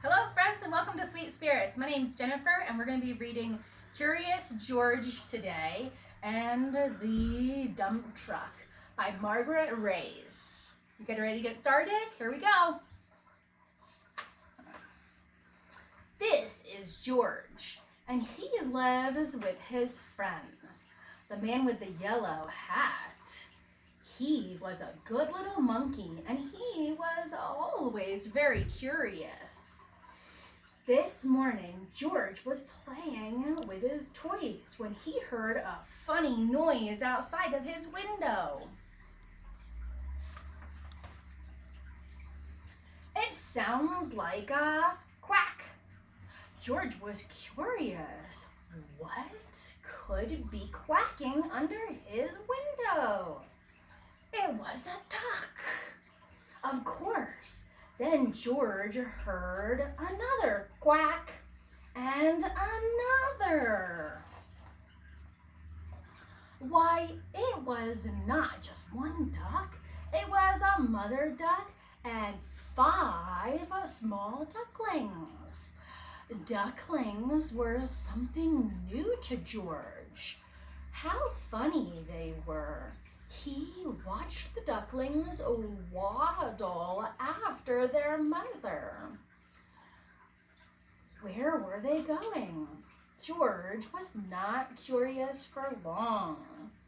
Hello friends and welcome to Sweet Spirits. My name's Jennifer and we're going to be reading Curious George today and the Dump Truck by Margret. You get ready to get started? Here we go. This is George and he lives with his friends. The man with the yellow hat. He was a good little monkey and he was always very curious. This morning, George was playing with his toys when he heard a funny noise outside of his window. It sounds like a quack. George was curious. What could be quacking under his window? It was a duck. Of course. Then George heard another quack and another. Why, it was not just one duck. It was a mother duck and 5 small ducklings. Ducklings were something new to George. How funny they were. He watched the ducklings waddle after their mother. Where were they going? George was not curious for long.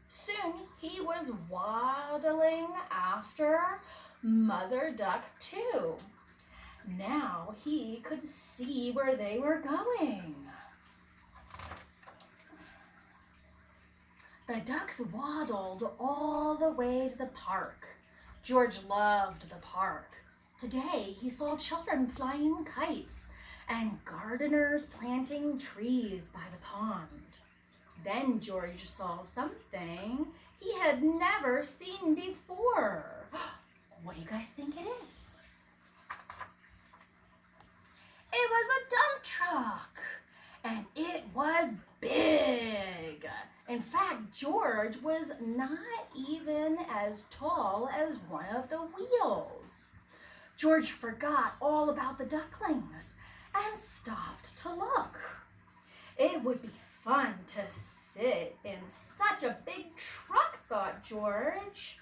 Soon he was waddling after Mother Duck too. Now he could see where they were going. The ducks waddled all the way to the park. George loved the park. Today he saw children flying kites and gardeners planting trees by the pond. Then George saw something he had never seen before. What do you guys think it is? It was a dump truck, and it was big. In fact, George was not even as tall as one of the wheels. George forgot all about the ducklings and stopped to look. It would be fun to sit in such a big truck, thought George.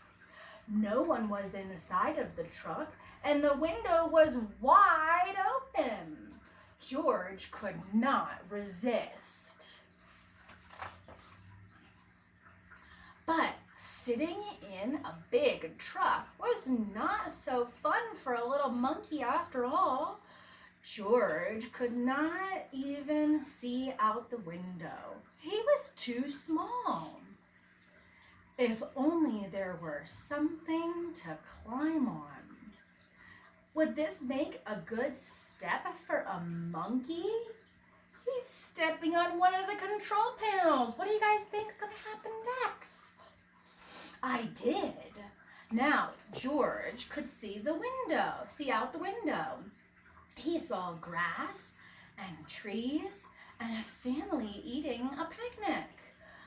No one was inside of the truck, and the window was wide open. George could not resist. But sitting in a big truck was not so fun for a little monkey after all. George could not even see out the window. He was too small. If only there were something to climb on. Would this make a good step for a monkey? He's stepping on one of the control panels. What do you guys think is going to happen next? I did. Now, George could see out the window. He saw grass and trees and a family eating a picnic.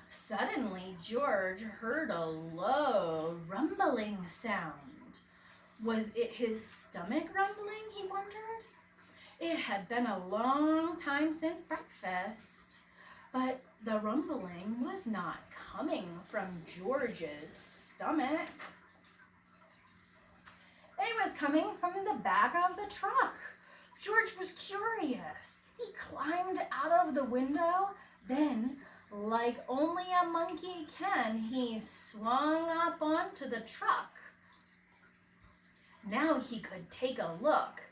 Suddenly, George heard a low rumbling sound. Was it his stomach rumbling, he wondered? It had been a long time since breakfast, but the rumbling was not coming from George's stomach. It was coming from the back of the truck. George was curious. He climbed out of the window, then, like only a monkey can, he swung up onto the truck. Now he could take a look.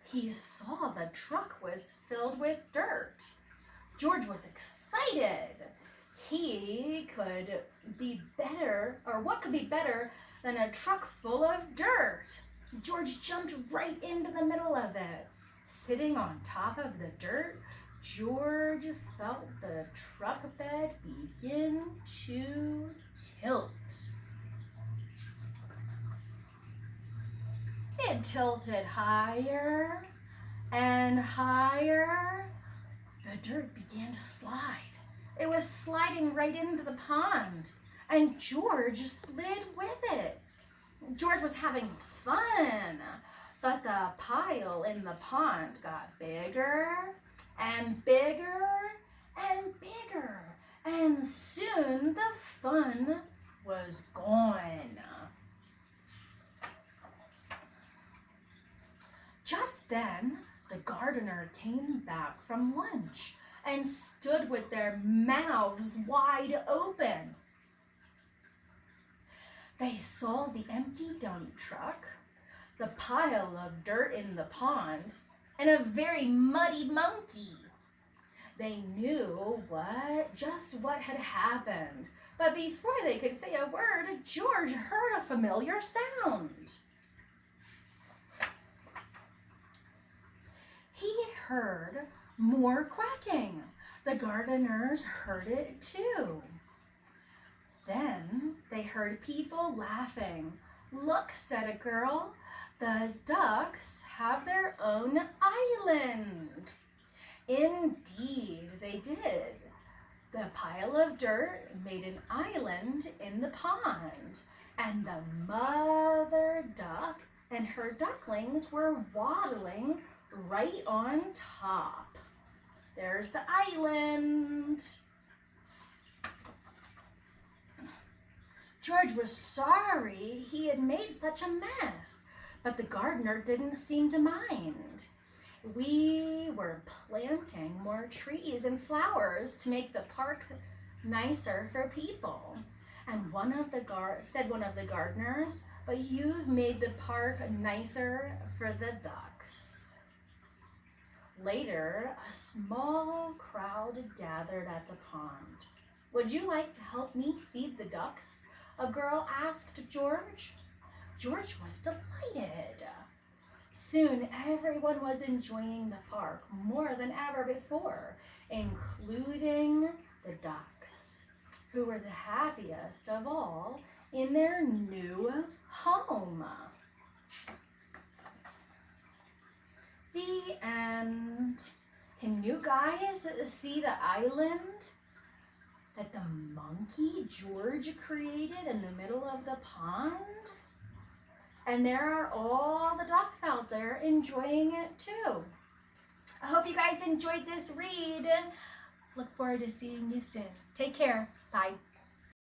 He saw the truck was filled with dirt. George was excited. What could be better than a truck full of dirt? George jumped right into the middle of it. Sitting on top of the dirt, George felt the truck bed begin to tilt. It tilted higher and higher. The dirt began to slide. It was sliding right into the pond, and George slid with it. George was having fun. But the pile in the pond got bigger and bigger and bigger, and soon the fun was gone. Just then, the gardener came back from lunch and stood with their mouths wide open. They saw the empty dump truck, the pile of dirt in the pond, and a very muddy monkey. They knew just what had happened, but before they could say a word, George heard a familiar sound. He heard more quacking. The gardeners heard it too. Then they heard people laughing. "Look," said a girl, "the ducks have their own island." Indeed, they did. The pile of dirt made an island in the pond, and the mother duck and her ducklings were waddling right on top. There's the island. George was sorry he had made such a mess, but the gardener didn't seem to mind. We were planting more trees and flowers to make the park nicer for people. And one of the gardeners, "But you've made the park nicer for the ducks." Later, a small crowd gathered at the pond. "Would you like to help me feed the ducks?" a girl asked George. George was delighted. Soon, everyone was enjoying the park more than ever before, including the ducks, who were the happiest of all in their new home. The end. Can you guys see the island that the monkey George created in the middle of the pond? And there are all the ducks out there enjoying it too. I hope you guys enjoyed this read. Look forward to seeing you soon. Take care. Bye.